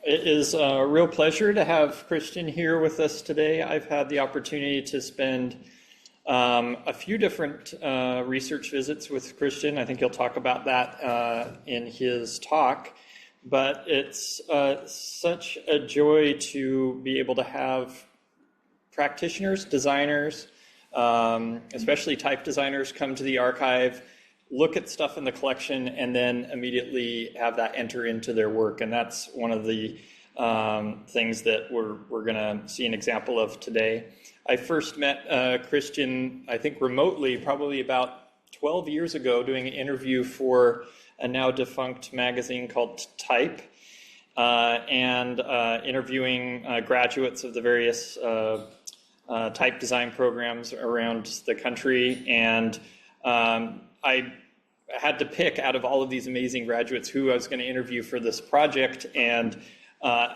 It is a real pleasure to have Cristian here with us today. I've had the opportunity to spend a few different research visits with Cristian. I think he'll talk about that in his talk. But it's such a joy to be able to have practitioners, designers, especially type designers, come to the archive, look at stuff in the collection, and then immediately have that enter into their work. And that's one of the things that we're going to see an example of today. I first met Cristian, I think remotely, probably about 12 years ago, doing an interview for a now defunct magazine called Type, and interviewing graduates of the various type design programs around the country. And I had to pick out of all of these amazing graduates who I was going to interview for this project, and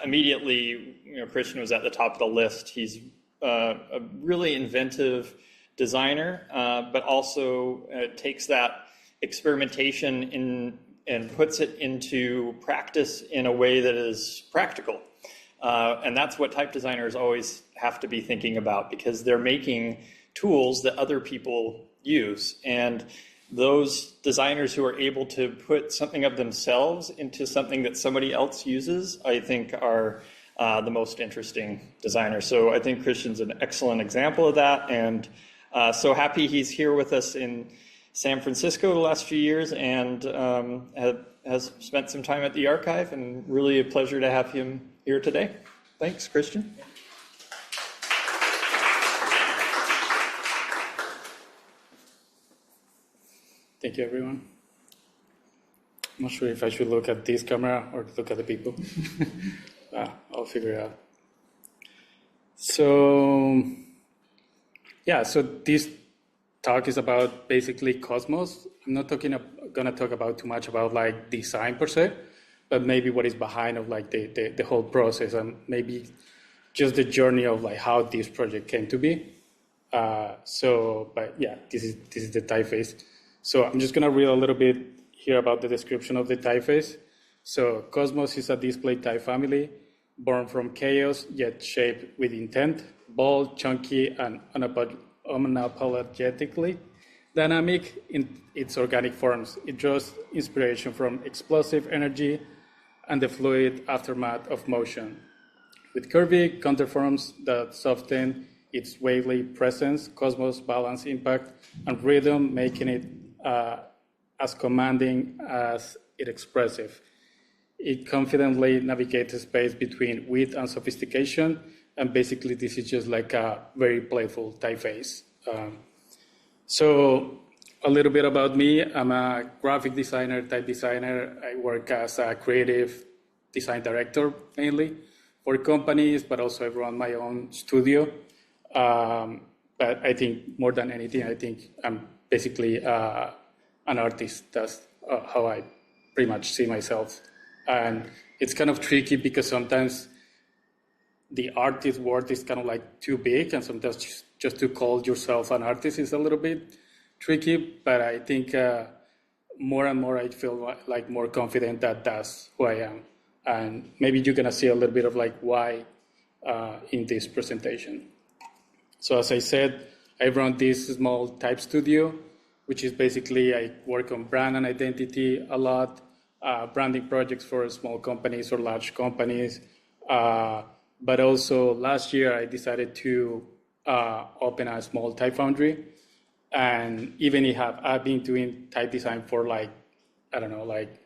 immediately, Cristian was at the top of the list. He's a really inventive designer, but also takes that experimentation and puts it into practice in a way that is practical. And that's what type designers always have to be thinking about, because they're making tools that other people use. And those designers who are able to put something of themselves into something that somebody else uses, I think are the most interesting designers. So I think Cristian's an excellent example of that. And so happy he's here with us in San Francisco the last few years, and has spent some time at the archive, and really a pleasure to have him here today. Thanks, Cristian. Thank you, everyone. I'm not sure if I should look at this camera or look at the people. I'll figure it out. So, yeah, so this talk is about basically Chosmos. I'm not gonna talk about too much about like design per se, but maybe what is behind of like the whole process, and maybe just the journey of like how this project came to be. But yeah, this is the typeface. So I'm just gonna read a little bit here about the description of the typeface. So Chosmos is a display type family born from chaos yet shaped with intent, bold, chunky, and unapologetically dynamic in its organic forms. It draws inspiration from explosive energy and the fluid aftermath of motion. With curvy counterforms that soften its wavy presence, Chosmos balance impact and rhythm, making it as commanding as it expressive. It confidently navigates the space between wit and sophistication, and basically this is just like a very playful typeface. So a little bit about me. I'm a graphic designer, type designer. I work as a creative design director mainly for companies, but also I run my own studio. But I think more than anything, I think I'm basically an artist. That's how I pretty much see myself. And it's kind of tricky because sometimes the artist word is kind of like too big, and sometimes just to call yourself an artist is a little bit tricky. But I think more and more I feel like more confident that that's who I am. And maybe you're gonna see a little bit of like why in this presentation. So as I said, I run this small type studio, which is basically I work on brand and identity a lot, branding projects for small companies or large companies. But also last year I decided to open a small type foundry. And even if I've been doing type design for like, I don't know, like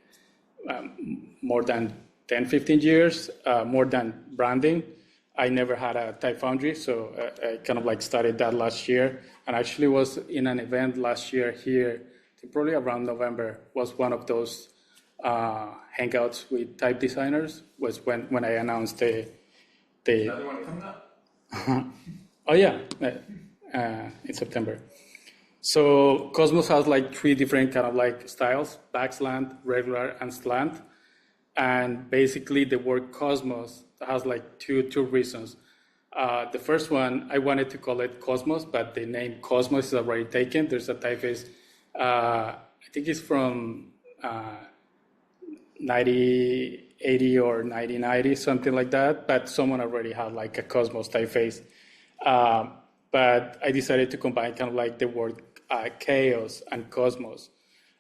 more than 10, 15 years, more than branding. I never had a type foundry, so I kind of like started that last year, and actually was in an event last year here, probably around November, was one of those hangouts with type designers, was when I announced the Another one coming up? Oh yeah, in September. So Chosmos has like 3 different kind of like styles: backslant, regular, and slant. And basically the word Chosmos has like two reasons. The first one, I wanted to call it Chosmos, but the name Chosmos is already taken. There's a typeface, I think it's from 98 80 or 1990, something like that. But someone already had like a Chosmos typeface. But I decided to combine kind of like the word chaos and cosmos.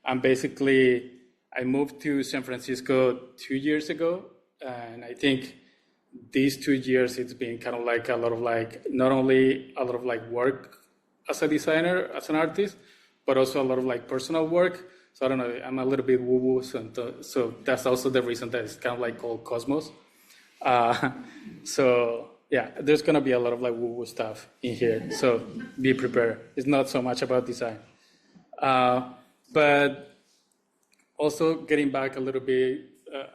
And basically, I moved to San Francisco 2 years ago. And I think these 2 years, it's been kind of like a lot of like, not only a lot of like work as a designer, as an artist, but also a lot of like personal work. So I don't know, I'm a little bit woo-woo, so that's also the reason that it's kind of like called Cosmos. So yeah, there's gonna be a lot of like woo-woo stuff in here, so be prepared. It's not so much about design. But also getting back a little bit,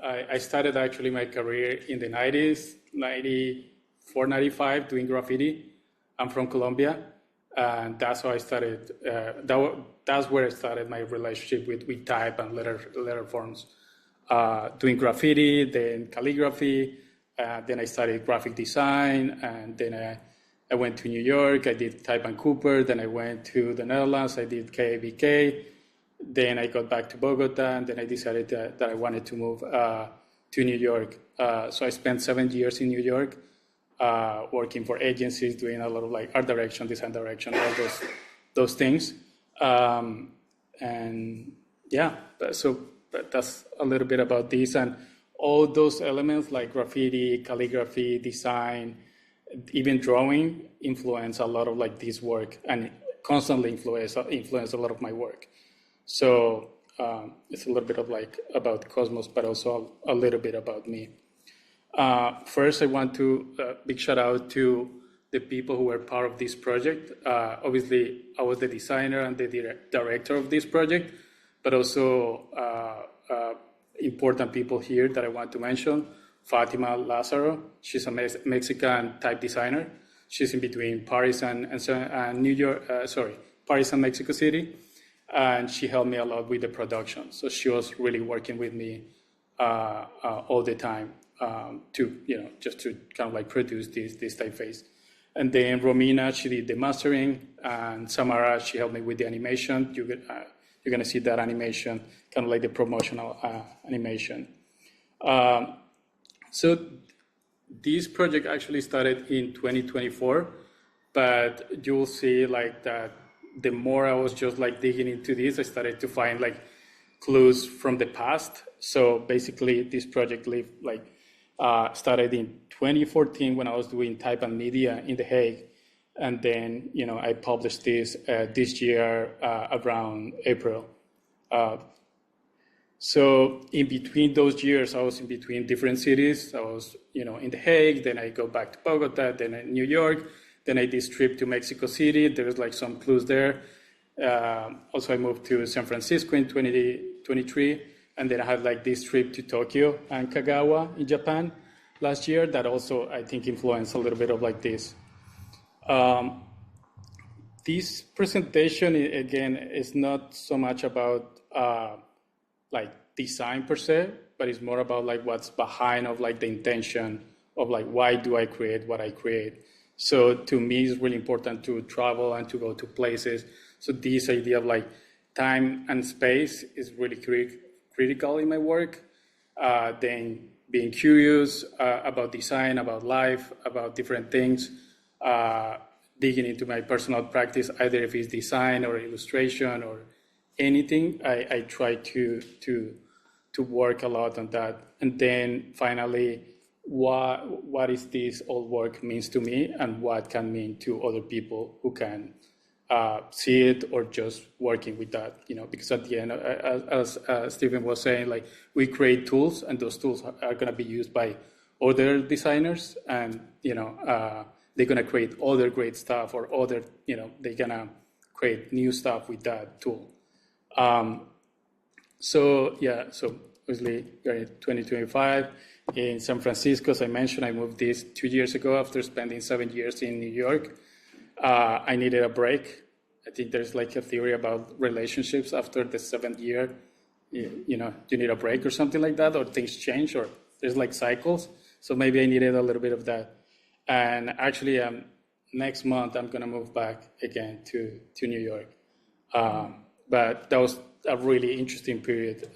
I started actually my career in the 90s, 94, 95, doing graffiti. I'm from Colombia. And that's how I started. That's where I started my relationship with type and letter forms. Doing graffiti, then calligraphy. Then I studied graphic design, and then I went to New York. I did Type and Cooper. Then I went to the Netherlands. I did KABK. Then I got back to Bogota, and then I decided that I wanted to move to New York. So I spent 7 years in New York. Working for agencies, doing a lot of like art direction, design direction, all those things. And yeah, but that's a little bit about this. And all those elements like graffiti, calligraphy, design, even drawing influence a lot of like this work and constantly influence a lot of my work. So it's a little bit of like about Cosmos, but also a little bit about me. First, I want to big shout out to the people who were part of this project. Obviously, I was the designer and the director of this project, but also important people here that I want to mention. Fatima Lazaro, she's a Mexican type designer. She's in between Paris and New York, Paris and Mexico City. And she helped me a lot with the production. So she was really working with me all the time. Just to kind of like produce this typeface. And then Romina, she did the mastering, and Samara, she helped me with the animation. You're gonna see that animation, kind of like the promotional animation. So this project actually started in 2024, but you'll see like that the more I was just like digging into this, I started to find like clues from the past. So basically this project started in 2014 when I was doing type and media in The Hague. And then, I published this year around April. So in between those years, I was in between different cities. I was, in The Hague, then I go back to Bogota, then in New York, then I did this trip to Mexico City. There was like some clues there. Also, I moved to San Francisco in 2023. And then I had like this trip to Tokyo and Kagawa in Japan last year that also, I think, influenced a little bit of like this. This presentation, again, is not so much about like design per se, but it's more about like what's behind of like the intention of like, why do I create what I create? So to me, it's really important to travel and to go to places. So this idea of like time and space is really critical in my work. Then being curious about design, about life, about different things, digging into my personal practice, either if it's design or illustration or anything, I try to work a lot on that. And then finally, what is this old work means to me and what can mean to other people who can see it or just working with that, because at the end, as Stephen was saying, like we create tools and those tools are going to be used by other designers and, they're going to create other great stuff or other, they're going to create new stuff with that tool. So obviously we're in 2025 in San Francisco. As I mentioned, I moved this 2 years ago after spending 7 years in New York. I needed a break. I think there's like a theory about relationships after the 7th year, you need a break or something like that, or things change, or there's like cycles. So maybe I needed a little bit of that. And actually, next month, I'm going to move back again to New York. But that was a really interesting period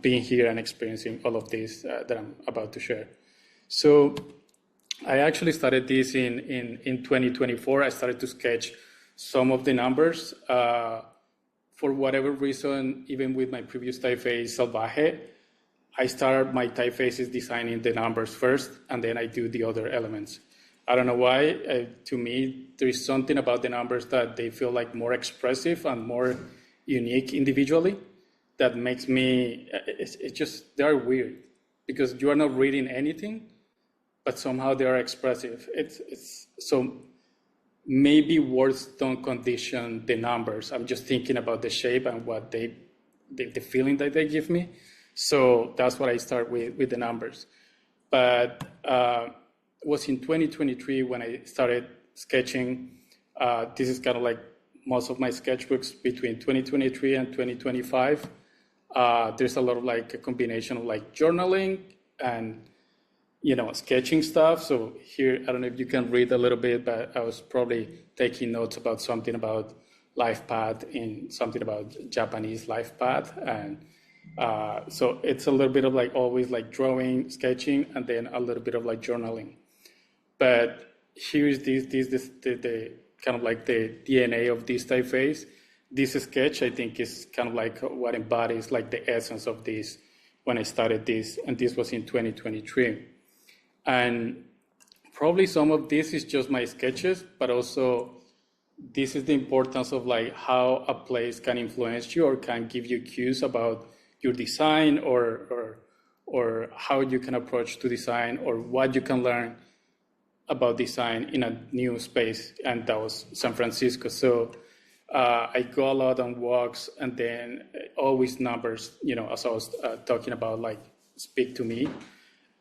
being here and experiencing all of this that I'm about to share. So I actually started this in 2024. I started to sketch some of the numbers. For whatever reason, even with my previous typeface, Salvaje, I start my typefaces designing the numbers first, and then I do the other elements. I don't know why. To me, there is something about the numbers that they feel like more expressive and more unique individually that makes me, they're weird because you are not reading anything, but somehow they are expressive. So maybe words don't condition the numbers. I'm just thinking about the shape and what the feeling that they give me. So that's what I start with the numbers. But it was in 2023 when I started sketching. This is kind of like most of my sketchbooks between 2023 and 2025. There's a lot of like a combination of like journaling and sketching stuff. So here, I don't know if you can read a little bit, but I was probably taking notes about something about life path and something about Japanese life path. And so it's a little bit of like always like drawing, sketching, and then a little bit of like journaling. But here's the kind of like the DNA of this typeface. This sketch, I think, is kind of like what embodies like the essence of this when I started this, and this was in 2023. And probably some of this is just my sketches, but also this is the importance of like how a place can influence you or can give you cues about your design or how you can approach to design or what you can learn about design in a new space. And that was San Francisco. So I go a lot on walks, and then always numbers, as I was talking about, like speak to me.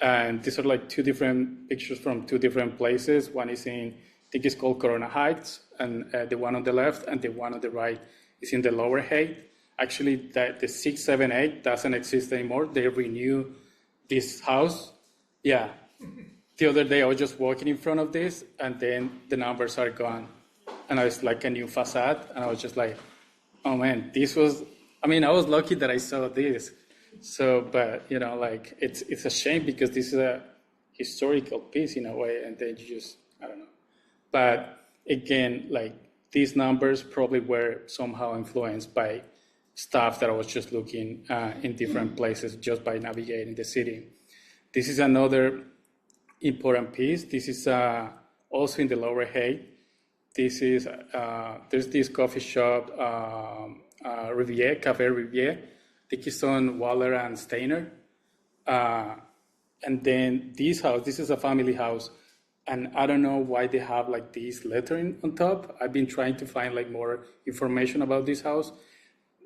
And these are like two different pictures from two different places. One is I think it's called Corona Heights, and the one on the left and the one on the right is in the Lower Hague. Actually, the 678 doesn't exist anymore. They renew this house. Yeah. The other day I was just walking in front of this, and then the numbers are gone. And I was like a new facade, and I was just like, oh man, I was lucky that I saw this. So, but like it's a shame because this is a historical piece in a way, and then you just, I don't know. But again, like these numbers probably were somehow influenced by stuff that I was just looking in different places just by navigating the city. This is another important piece. This is also in the Lower Hague. This is, there's this coffee shop, Rivière, Café Rivière. I think it's on Waller and Steiner. And then this house, this is a family house. And I don't know why they have like this lettering on top. I've been trying to find like more information about this house.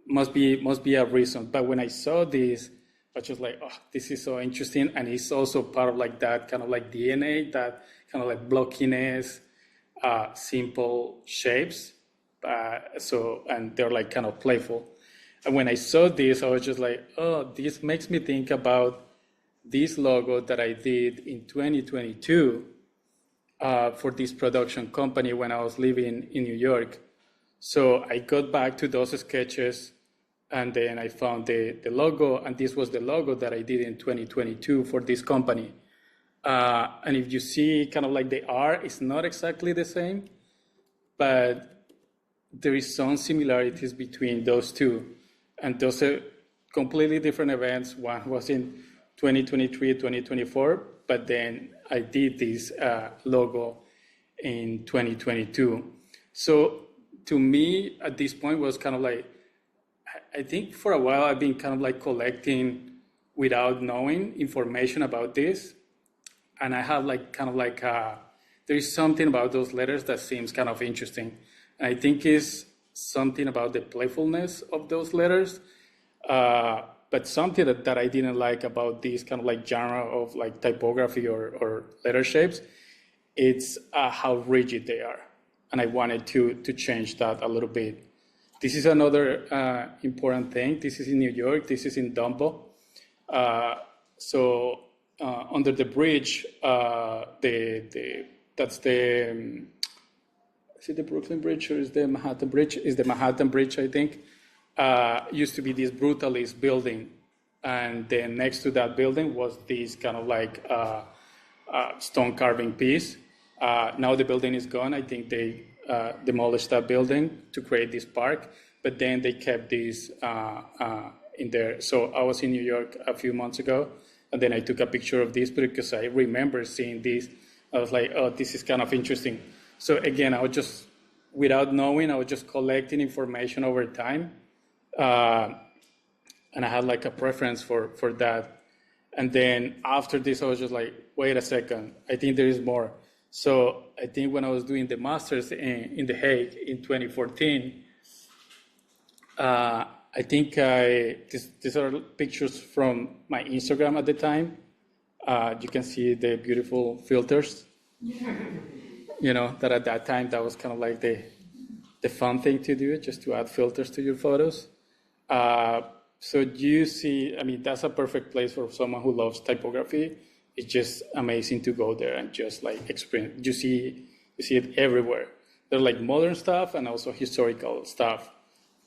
Must be a reason. But when I saw this, I was just like, oh, this is so interesting. And it's also part of like that kind of like DNA, that kind of like blockiness, simple shapes. And they're like kind of playful. And when I saw this, I was just like, oh, this makes me think about this logo that I did in 2022 for this production company when I was living in New York. So I got back to those sketches, and then I found the logo, and this was the logo that I did in 2022 for this company. And if you see kind of like the art, it's not exactly the same, but there is some similarities between those two. And those are completely different events. One was in 2023, 2024, but then I did this logo in 2022. So to me, at this point, was kind of like, I think for a while I've been kind of like collecting without knowing information about this. And I have like kind of like, there is something about those letters that seems kind of interesting. And I think it's something about the playfulness of those letters. But something that I didn't like about this kind of like genre of like typography or letter shapes, it's how rigid they are. And I wanted to change that a little bit. This is another important thing. This is in New York. This is in Dumbo. So under the bridge, that's the, is it the Brooklyn Bridge or is the Manhattan Bridge? Is the Manhattan Bridge, I think. Used to be this brutalist building. And then next to that building was this kind of like stone carving piece. Now the building is gone. I think they demolished that building to create this park, but then they kept this in there. So I was in New York a few months ago, and then I took a picture of this because I remember seeing this. I was like, oh, this is kind of interesting. So again, I was just, without knowing, I was just collecting information over time. And I had like a preference for that. And then after this, I was just like, wait a second, I think there is more. So I think when I was doing the master's in The Hague in 2014, I think these are pictures from my Instagram at the time. You can see the beautiful filters. That at that time, that was kind of like the fun thing to do, just to add filters to your photos. So you see, I mean, that's a perfect place for someone who loves typography. It's just amazing to go there and just like experience. You see it everywhere. There's like modern stuff and also historical stuff.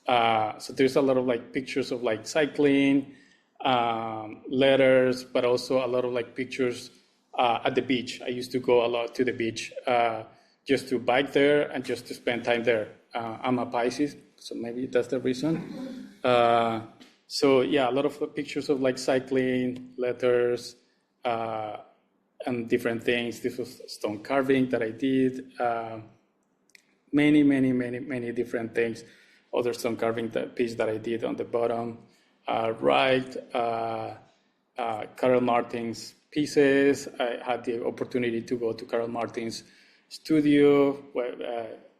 So there's a lot of like pictures of like cycling, letters, but also a lot of like pictures at the beach. I used to go a lot to the beach just to bike there and just to spend time there. I'm a Pisces, so maybe that's the reason. So yeah, a lot of pictures of like cycling, letters, and different things. This was stone carving that I did. Many different things. Other stone carving piece that I did on the bottom right. Carol Martin's pieces. I had the opportunity to go to Carol Martin's studio.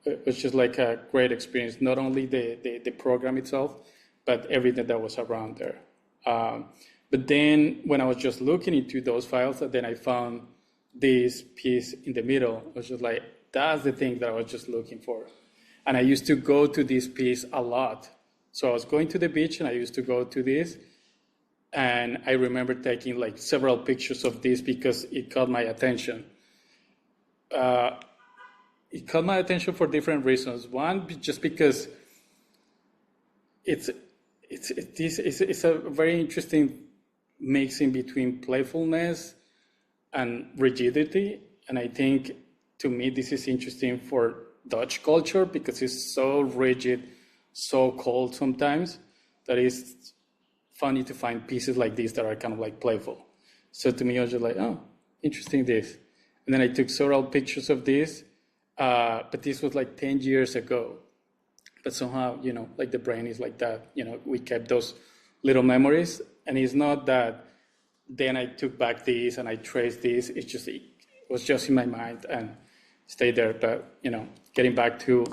It was just like a great experience. Not only the program itself, but everything that was around there. But then when I was just looking into those files, then I found this piece in the middle. I was just like, that's the thing that I was just looking for. And I used to go to this piece a lot. So I was going to the beach and I used to go to this. And I remember taking like several pictures of this because it caught my attention. It caught my attention for different reasons. One, just because it's a very interesting mixing between playfulness and rigidity. And I think, to me, this is interesting for Dutch culture because it's so rigid, so cold sometimes, that it's funny to find pieces like this that are kind of like playful. So to me, I was just like, oh, interesting this. And then I took several pictures of this, but this was like 10 years ago. But somehow, like the brain is like that. We kept those little memories. And it's not that then I took back this and I traced this. It was just in my mind and stayed there. But, getting back to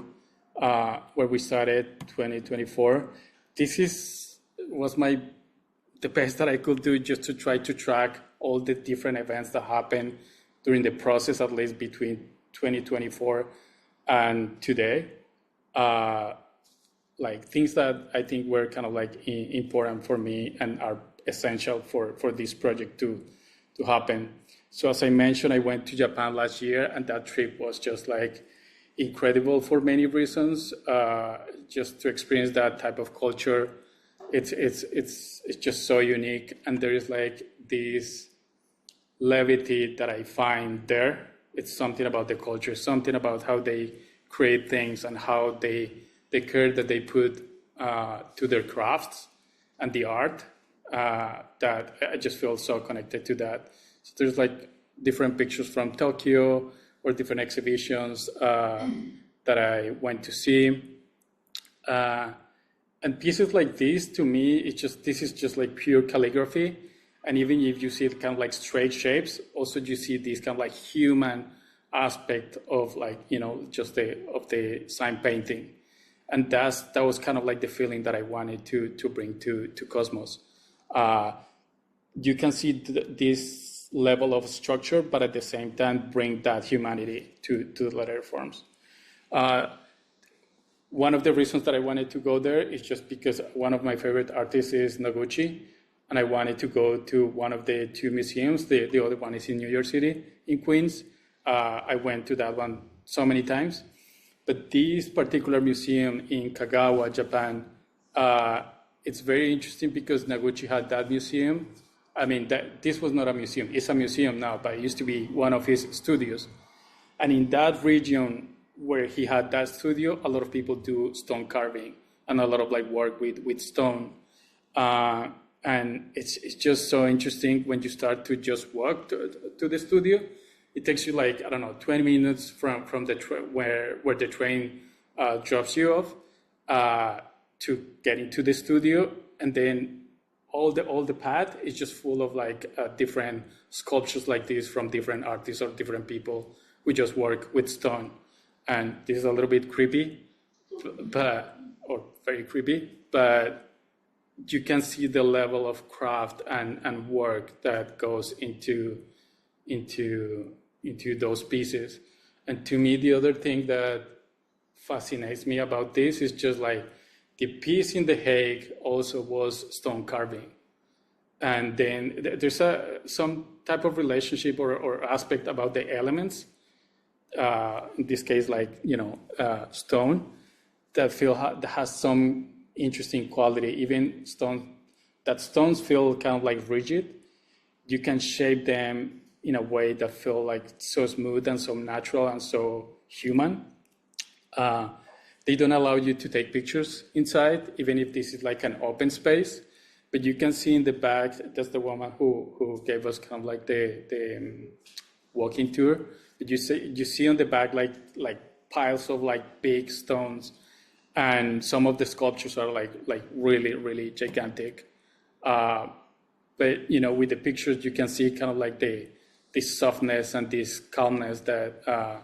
where we started, 2024, this was the best that I could do, just to try to track all the different events that happened during the process, at least between 2024 and today. Like things that I think were kind of like important for me and are essential for this project to happen. So as I mentioned, I went to Japan last year, and that trip was just like incredible for many reasons. Just to experience that type of culture, it's just so unique, and there is like this levity that I find there. It's something about the culture, something about how they create things and how the care that they put to their crafts and the art, that I just feel so connected to that. So there's like different pictures from Tokyo or different exhibitions that I went to see. And pieces like this, to me, this is just like pure calligraphy. And even if you see it kind of like straight shapes, also you see this kind of like human aspect of like, just of the sign painting. And that was kind of like the feeling that I wanted to bring to Chosmos. You can see this level of structure, but at the same time bring that humanity to the letter forms. One of the reasons that I wanted to go there is just because one of my favorite artists is Noguchi, and I wanted to go to one of the two museums. The other one is in New York City, in Queens. I went to that one so many times. But this particular museum in Kagawa, Japan, it's very interesting because Noguchi had that museum. I mean, this was not a museum. It's a museum now, but it used to be one of his studios. And in that region where he had that studio, a lot of people do stone carving and a lot of like work with stone. And it's just so interesting when you start to just walk to the studio. It takes you like, I don't know, 20 minutes from the where the train drops you off to get into the studio. And then all the path is just full of like different sculptures like this from different artists or different people who just work with stone. And this is a little bit creepy, or very creepy, but you can see the level of craft and work that goes into those pieces. And to me, the other thing that fascinates me about this is just like the piece in The Hague also was stone carving. And then there's some type of relationship or aspect about the elements, in this case, like, stone, that has some interesting quality. Even stones feel kind of like rigid. You can shape them in a way that feel like so smooth and so natural and so human. They don't allow you to take pictures inside, even if this is like an open space. But you can see in the back, that's the woman who gave us kind of like the walking tour. You see on the back like piles of like big stones, and some of the sculptures are like really, really gigantic. But with the pictures, you can see kind of like this softness and this calmness that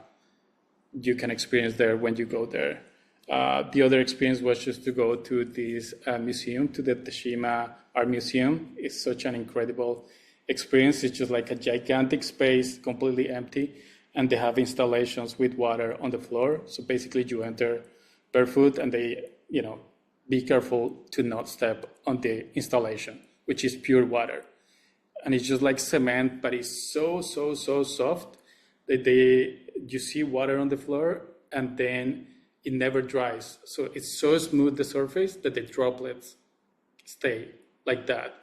you can experience there when you go there. The other experience was just to go to this museum, to the Teshima Art Museum. It's such an incredible experience. It's just like a gigantic space, completely empty, and they have installations with water on the floor. So basically you enter barefoot and they, be careful to not step on the installation, which is pure water. And it's just like cement, but it's so soft that you see water on the floor and then it never dries. So it's so smooth, the surface, that the droplets stay like that.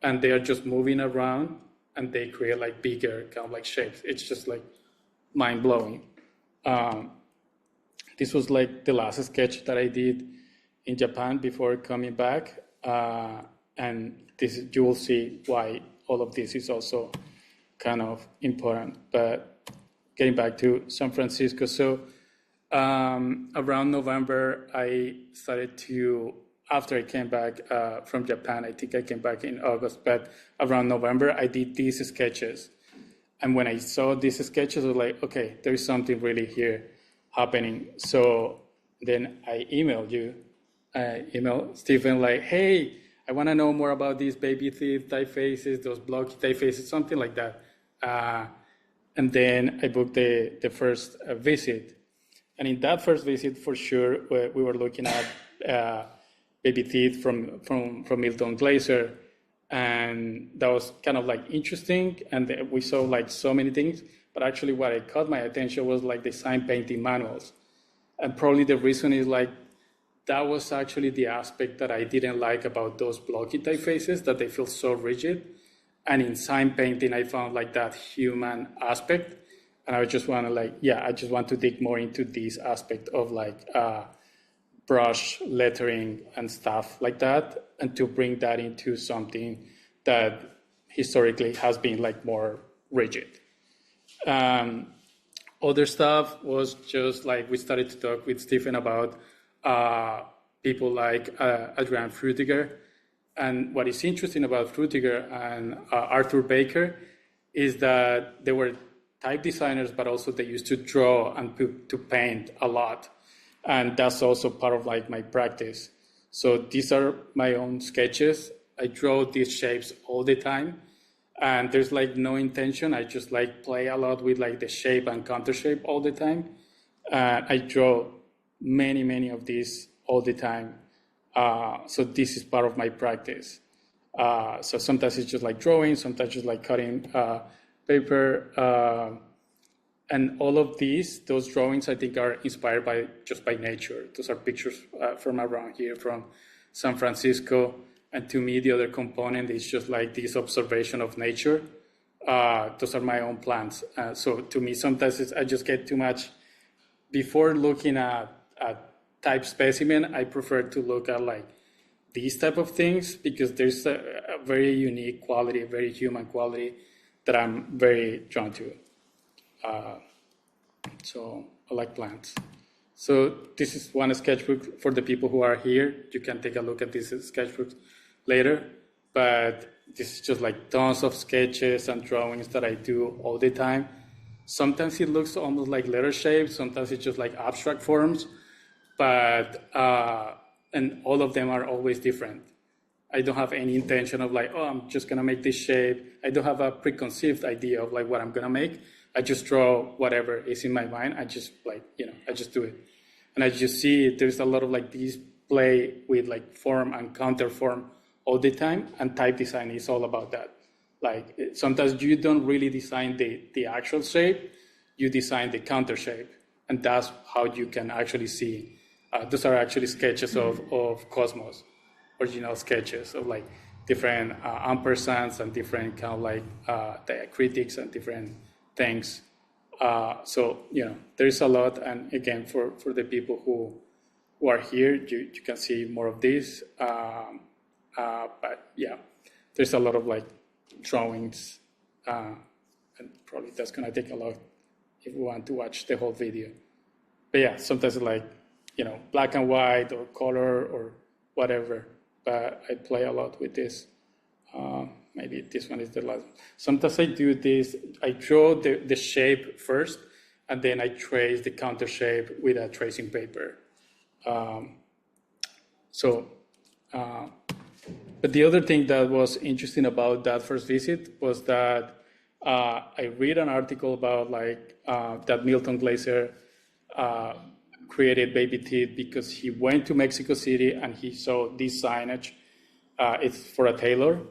And they are just moving around and they create like bigger kind of like shapes. It's just like mind-blowing. This was like the last sketch that I did in Japan before coming back. And you will see why all of this is also kind of important. But getting back to San Francisco, so around November, I started to, after I came back from Japan, I think I came back in August, but around November, I did these sketches. And when I saw these sketches, I was like, okay, there is something really here happening. So then I emailed Stephen like, hey, I want to know more about these baby teeth typefaces, those blocky typefaces, something like that. And then I booked the first visit. And in that first visit, for sure, we were looking at baby teeth from Milton Glaser. And that was kind of like interesting. And we saw like so many things. But actually what caught my attention was like the sign painting manuals. And probably the reason is like, that was actually the aspect that I didn't like about those blocky typefaces, that they feel so rigid. And in sign painting, I found like that human aspect. And I just want to I just want to dig more into this aspect of like brush lettering and stuff like that, and to bring that into something that historically has been like more rigid. Other stuff was just like we started to talk with Stephen about people like Adrian Frutiger. And what is interesting about Frutiger and Arthur Baker is that they were type designers, but also they used to draw and to paint a lot. And that's also part of like my practice. So these are my own sketches. I draw these shapes all the time. And there's like no intention. I just like play a lot with like the shape and counter shape all the time. I draw many of these all the time. So this is part of my practice. So sometimes it's just like drawing, sometimes just like cutting paper. And all of those drawings, I think, are inspired by nature. Those are pictures from around here, from San Francisco. And to me, the other component is just like this observation of nature. Those are my own plants. So to me, sometimes I just get too much. Before looking at type specimen, I prefer to look at like these type of things because there's a very unique quality, a very human quality that I'm very drawn to. So I like plants. So this is one sketchbook for the people who are here. You can take a look at this sketchbook later, but this is just like tons of sketches and drawings that I do all the time. Sometimes it looks almost like letter shapes. Sometimes it's just like abstract forms, but and all of them are always different. I don't have any intention of like, oh, I'm just gonna make this shape. I don't have a preconceived idea of like what I'm gonna make. I just draw whatever is in my mind. I just like, I just do it. And as you see, there's a lot of like these play with like form and counter form all the time. And type design is all about that. Like sometimes you don't really design the actual shape, you design the counter shape. And that's how you can actually see. Those are actually sketches of Chosmos, original sketches of like different ampersands and different kind of like diacritics and different things. So, there's a lot. And again, for the people who are here, you can see more of this. But yeah, there's a lot of like drawings. And probably that's going to take a lot if we want to watch the whole video. But yeah, sometimes like, black and white or color or whatever. But I play a lot with this. Maybe this one is the last one. Sometimes I do this, I draw the shape first, and then I trace the counter shape with a tracing paper. But the other thing that was interesting about that first visit was that I read an article about like that Milton Glaser created baby teeth because he went to Mexico City and he saw this signage. It's for a tailor.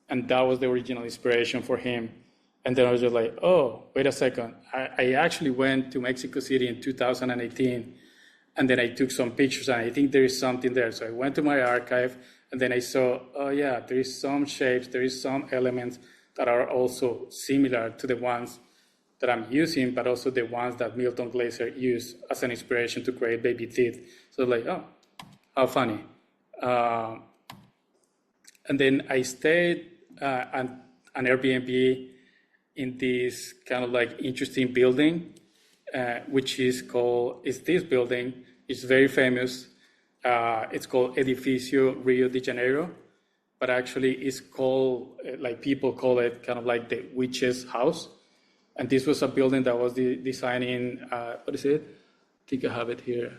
And that was the original inspiration for him. And then I was just like, oh, wait a second. I actually went to Mexico City in 2018, and then I took some pictures, and I think there is something there. So I went to my archive, and then I saw, oh yeah, there is some shapes, there is some elements that are also similar to the ones that I'm using, but also the ones that Milton Glaser used as an inspiration to create baby teeth. So like, oh, how funny. And then I stayed at an Airbnb in this kind of like interesting building, which is this building. It's very famous. It's called Edificio Rio de Janeiro, but actually it's called, like people call it kind of like the witch's house. And this was a building that was designed in, what is it? I think I have it here.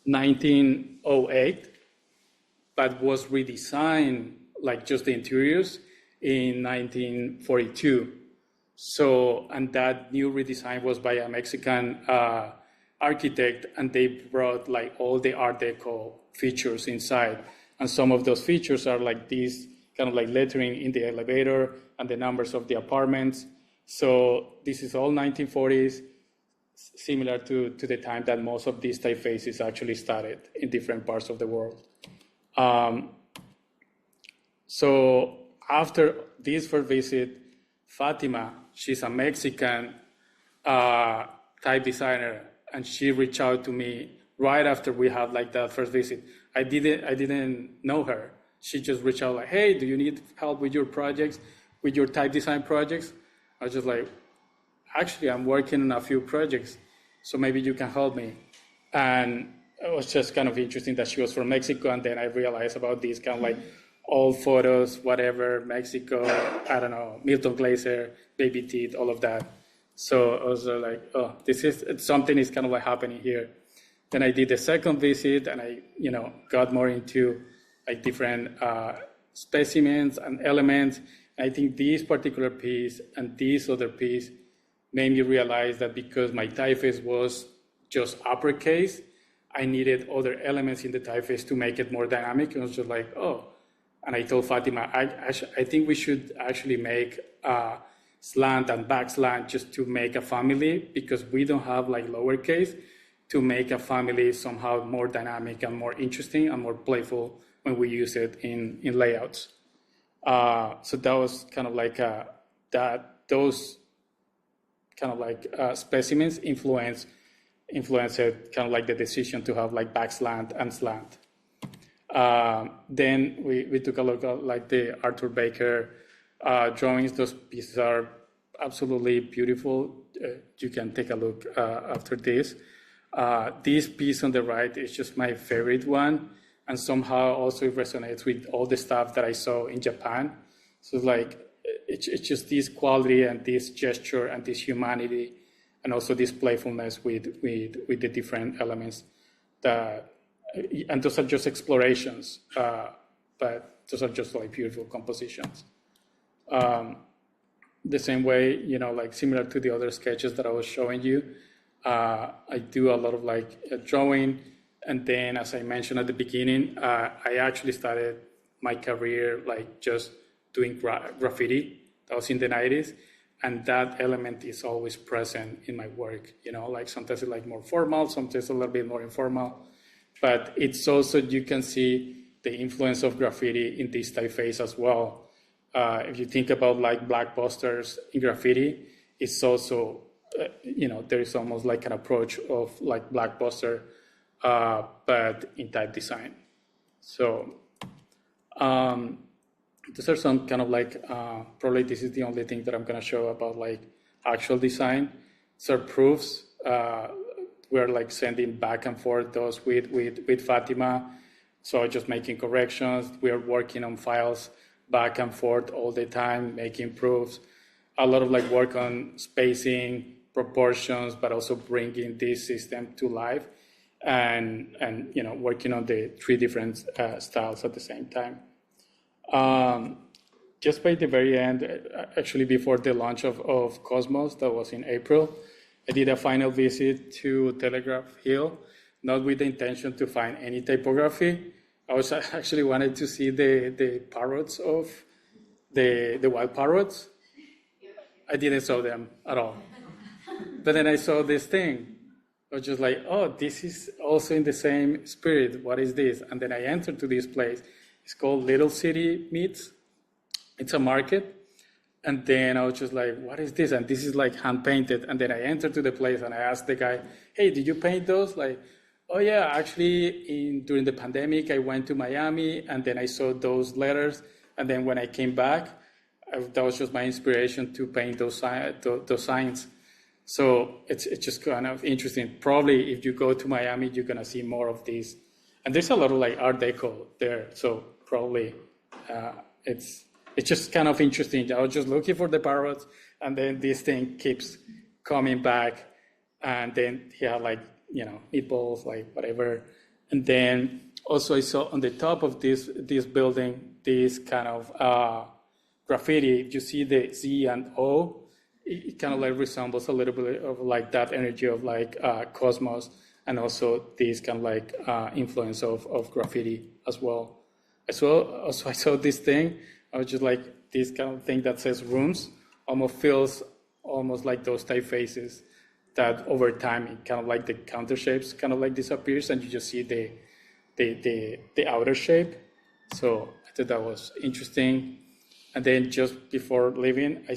1908, but was redesigned, like just the interiors, in 1942. So, and that new redesign was by a Mexican architect, and they brought like all the Art Deco features inside. And some of those features are like these kind of like lettering in the elevator and the numbers of the apartments. So this is all 1940s, similar to the time that most of these typefaces actually started in different parts of the world. So after this first visit, Fatima, she's a Mexican type designer, and she reached out to me right after we had like that first visit. I didn't know her. She just reached out like, hey, do you need help with your projects, with your type design projects? I was just like, actually, I'm working on a few projects, so maybe you can help me. And it was just kind of interesting that she was from Mexico, and then I realized about these kind of like old photos, whatever, Mexico, I don't know, Milton Glaser, baby teeth, all of that. So I was like, oh, something is kind of like happening here. Then I did the second visit, and I, got more into like different specimens and elements. I think this particular piece and this other piece made me realize that because my typeface was just uppercase, I needed other elements in the typeface to make it more dynamic. And I was just like, oh. And I told Fatima, I think we should actually make slant and back slant just to make a family, because we don't have like lowercase. to make a family somehow more dynamic and more interesting and more playful when we use it in layouts. So that was kind of like those kind of like specimens influenced kind of like the decision to have like backslant and slant. Then we took a look at like the Arthur Baker drawings. Those pieces are absolutely beautiful. You can take a look after this. This piece on the right is just my favorite one, and somehow also it resonates with all the stuff that I saw in Japan. So it's like, it's just this quality and this gesture and this humanity, and also this playfulness with the different elements and those are just explorations, but those are just like beautiful compositions. The same way, like similar to the other sketches that I was showing you, I do a lot of like drawing. And then, as I mentioned at the beginning, I actually started my career like just doing graffiti. That was in the 90s. And that element is always present in my work, like sometimes it's like more formal, sometimes a little bit more informal. But it's also, you can see the influence of graffiti in this typeface as well. If you think about like black posters in graffiti, it's also, there is almost like an approach of like black poster, but in type design. So these are some kind of like, probably this is the only thing that I'm gonna show about like actual design. So proofs, we're like sending back and forth those with Fatima. So just making corrections. We are working on files back and forth all the time, making proofs. A lot of like work on spacing, proportions, but also bringing this system to life, and working on the 3 different styles at the same time. Just by the very end, actually before the launch of Cosmos, that was in April, I did a final visit to Telegraph Hill, not with the intention to find any typography. I was actually wanted to see the parrots of the wild parrots. I didn't saw them at all. But then I saw this thing. I was just like, oh, this is also in the same spirit. What is this? And then I entered to this place. It's called Little City Meats. It's a market. And then I was just like, what is this? And this is like hand painted. And then I entered to the place and I asked the guy, hey, did you paint those? Like, oh yeah, actually during the pandemic, I went to Miami and then I saw those letters. And then when I came back, that was just my inspiration to paint those signs. So it's just kind of interesting. Probably if you go to Miami, you're gonna see more of these. And there's a lot of like art deco there. So probably it's just kind of interesting. I was just looking for the parrots, and then this thing keeps coming back, and then he had like, meatballs, like whatever. And then also I saw on the top of this building, this kind of graffiti. You see the Z and O. It kind of like resembles a little bit of like that energy of like Cosmos, and also this kind of like influence of graffiti as well. I saw this thing. I was just like, this kind of thing that says rooms almost feels almost like those typefaces that over time, it kind of like the counter shapes kind of like disappears, and you just see the outer shape. So I thought that was interesting. And then just before leaving, I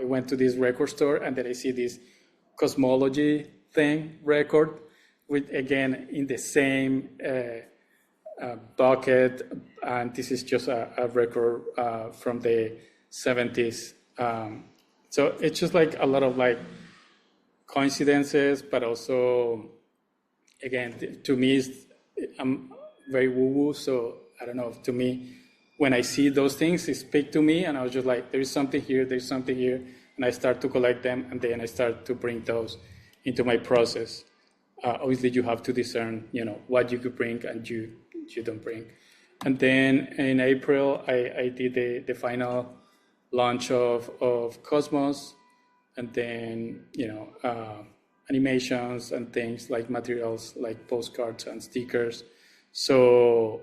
went to this record store, and then I see this cosmology thing record with, again, in the same bucket, and this is just a record from the 70s. So it's just like a lot of like coincidences, but also, again, to me, I'm very woo-woo, so I don't know, to me, when I see those things, it speak to me, and I was just like, there's something here, and I start to collect them, and then I start to bring those into my process. Obviously, you have to discern, what you could bring and you don't bring. And then in April, I did the final launch of Cosmos, and then, animations and things like materials, like postcards and stickers. So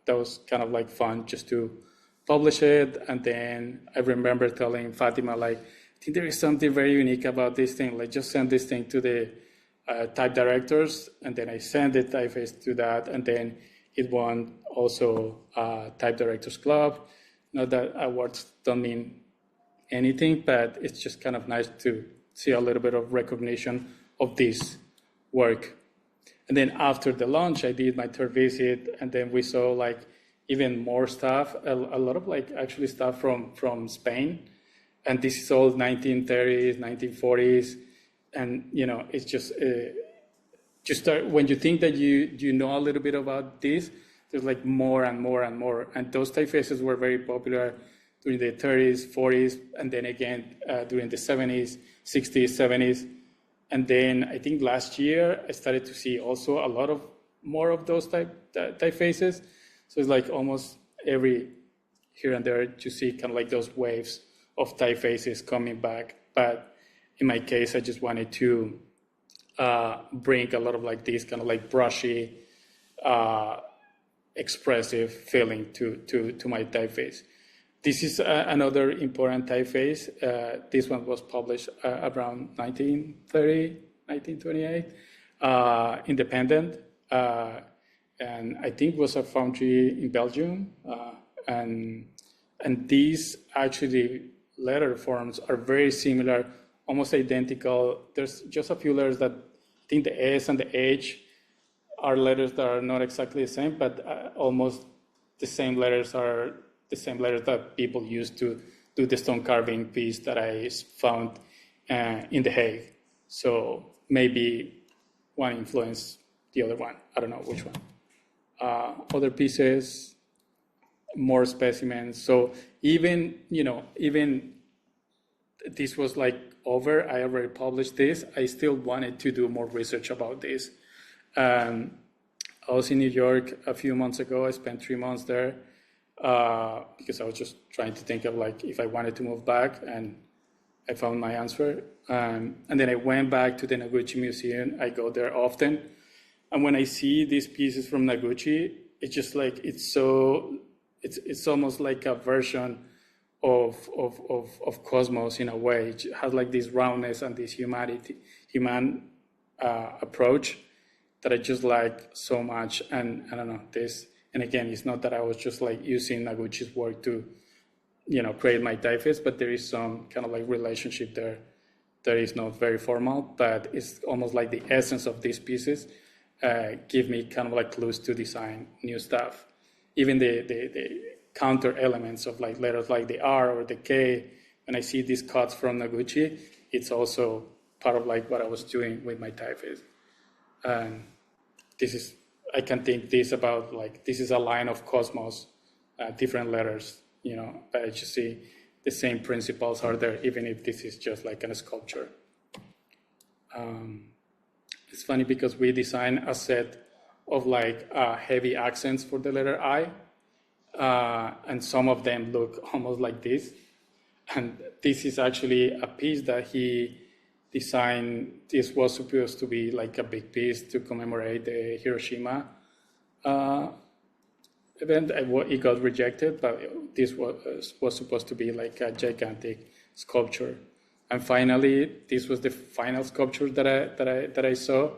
that was kind of like fun just to publish it. And then I remember telling Fatima, like, I think there is something very unique about this thing. Like, just send this thing to the type directors, and then I sent the typeface to that, and then it won also Type Directors Club. Not that awards don't mean anything, but it's just kind of nice to see a little bit of recognition of this work. And then after the launch, I did my third visit, and then we saw like even more stuff, a lot of like actually stuff from Spain. And this is all 1930s, 1940s. And, you know, it's just when you think that you know a little bit about this, there's like more and more and more. And those typefaces were very popular during the 30s, 40s, and then again during the 70s, 60s, 70s. And then I think last year I started to see also a lot of more of those typefaces. So it's like almost every here and there you see kind of like those waves of typefaces coming back. But in my case, I just wanted to bring a lot of like this kind of like brushy, expressive feeling to my typeface. This is another important typeface. This one was published around 1930, 1928, independent. And I think was a foundry in Belgium. And these actually letter forms are very similar, almost identical. There's just a few letters that I think the S and the H are letters that are not exactly the same, but almost the same letters are the same letters that people use to do the stone carving piece that I found in the Hague. So maybe one influenced the other one. I don't know which one. Other pieces, more specimens. So even this was like over, I already published this. I still wanted to do more research about this. I was in New York a few months ago. I spent 3 months there because I was just trying to think of like if I wanted to move back, and I found my answer. And then I went back to the Noguchi Museum. I go there often. And when I see these pieces from Noguchi, it's just like, it's almost like a version of Chosmos in a way. It has like this roundness and this human approach that I just like so much. And I don't know, this, and again, it's not that I was just like using Noguchi's work to, create my typeface, but there is some kind of like relationship there that is not very formal, but it's almost like the essence of these pieces give me kind of like clues to design new stuff. Even the counter elements of like letters like the R or the K, when I see these cuts from Noguchi, it's also part of like what I was doing with my typeface. And I can think this about like, this is a line of Chosmos, different letters, but I just see the same principles are there, even if this is just like a sculpture. It's funny because we designed a set of like heavy accents for the letter I, and some of them look almost like this. And this is actually a piece that he designed. This was supposed to be like a big piece to commemorate the Hiroshima event. It got rejected, but this was supposed to be like a gigantic sculpture. And finally, this was the final sculpture that I saw,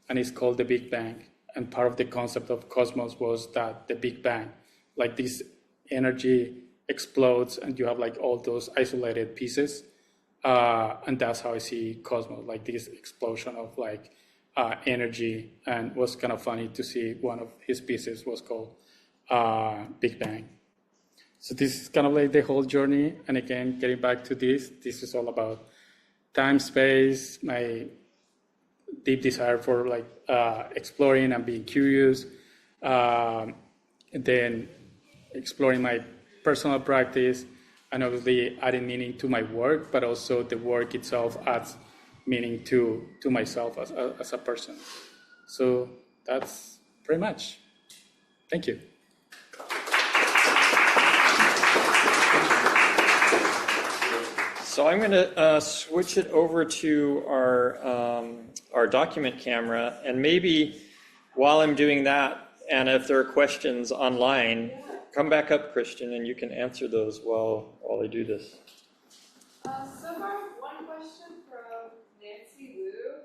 and it's called the Big Bang. And part of the concept of Chosmos was that the Big Bang, like this energy explodes, and you have like all those isolated pieces, and that's how I see Chosmos, like this explosion of like energy. And it was kind of funny to see one of his pieces was called Big Bang. So this is kind of like the whole journey. And again, getting back to this is all about time, space, my deep desire for like exploring and being curious, and then exploring my personal practice, and obviously adding meaning to my work, but also the work itself adds meaning to myself as a person. So that's pretty much. Thank you. So I'm going to switch it over to our document camera, and maybe while I'm doing that, and if there are questions online, come back up, Cristian, and you can answer those while I do this. So far, one question from Nancy Wu,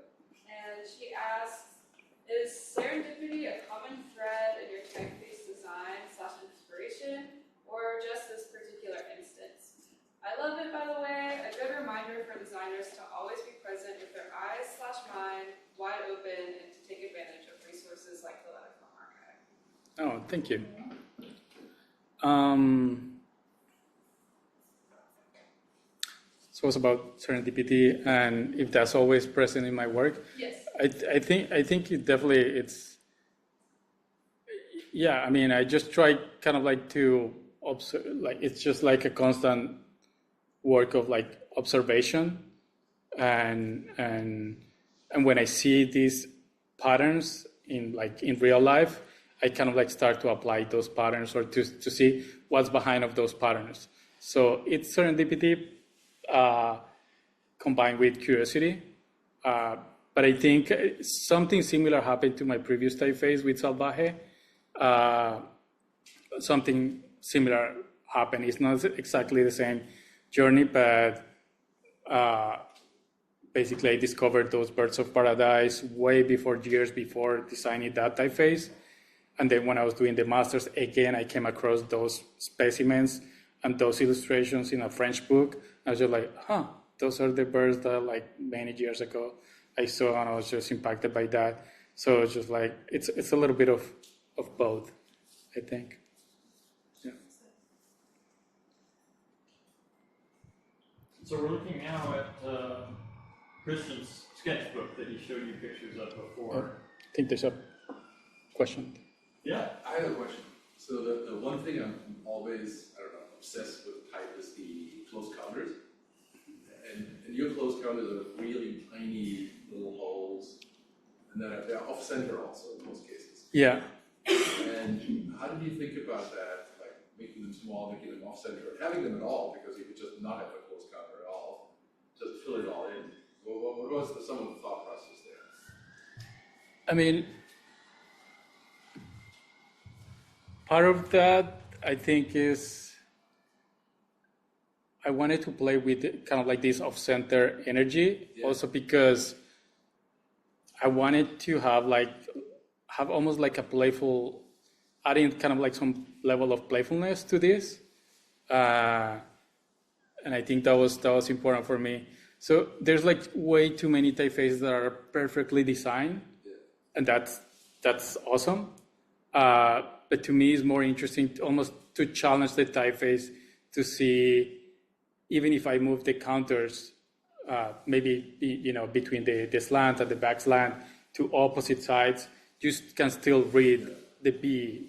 and she asks, is serendipity a common thread in your typeface design / inspiration, or just this particular instance? I love it, by the way, a good reminder for designers to always be present with their eyes / mind wide open and to take advantage of resources like the Letterform Archive. Oh, thank you. So it's about serendipity and if that's always present in my work. Yes. I think it definitely it's. Yeah, I mean, I just try kind of like to observe, like it's just like a constant work of like observation, and when I see these patterns in real life, I kind of like start to apply those patterns or to see what's behind of those patterns. So it's serendipity combined with curiosity. But I think something similar happened to my previous typeface with Salvaje. Something similar happened. It's not exactly the same journey, but basically I discovered those birds of paradise way years before designing that typeface. And then when I was doing the master's, again, I came across those specimens and those illustrations in a French book. I was just like, those are the birds that like many years ago I saw, and I was just impacted by that. So it's just like, it's a little bit of both, I think. Yeah. So we're looking now at Christian's sketchbook that he showed you pictures of before. I think there's a question. Yeah. I have a question. So the one thing I'm always, obsessed with type is the close counters. And your close counters are really tiny little holes. And then they're off-center also in most cases. Yeah. And how did you think about that? Like making them small, making them off-center, or having them at all, because you could just not have a close counter at all. Just fill it all in. What was some of the thought process there? I mean, part of that, I think, is I wanted to play with kind of like this off-center energy, also because I wanted to have almost like a playful, adding kind of like some level of playfulness to this, and I think that was important for me. So there's like way too many typefaces that are perfectly designed, and that's awesome. But to me, it's more interesting almost to challenge the typeface to see, even if I move the counters, maybe between the slant and the back slant to opposite sides, you can still read the B,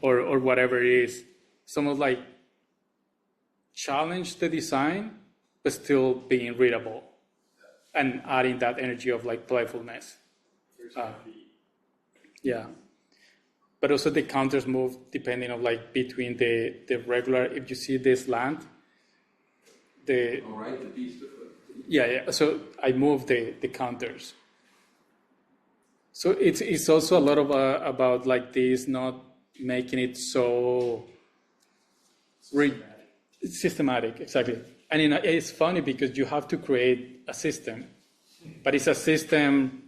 or whatever it is. Somewhat like challenge the design, but still being readable, and adding that energy of like playfulness. Yeah. But also the counters move depending on like between the regular, if you see this slant, the B's different. Yeah. So I move the counters. So it's also a lot of about like this, not making it so systematic, exactly. And it's funny because you have to create a system, but it's a system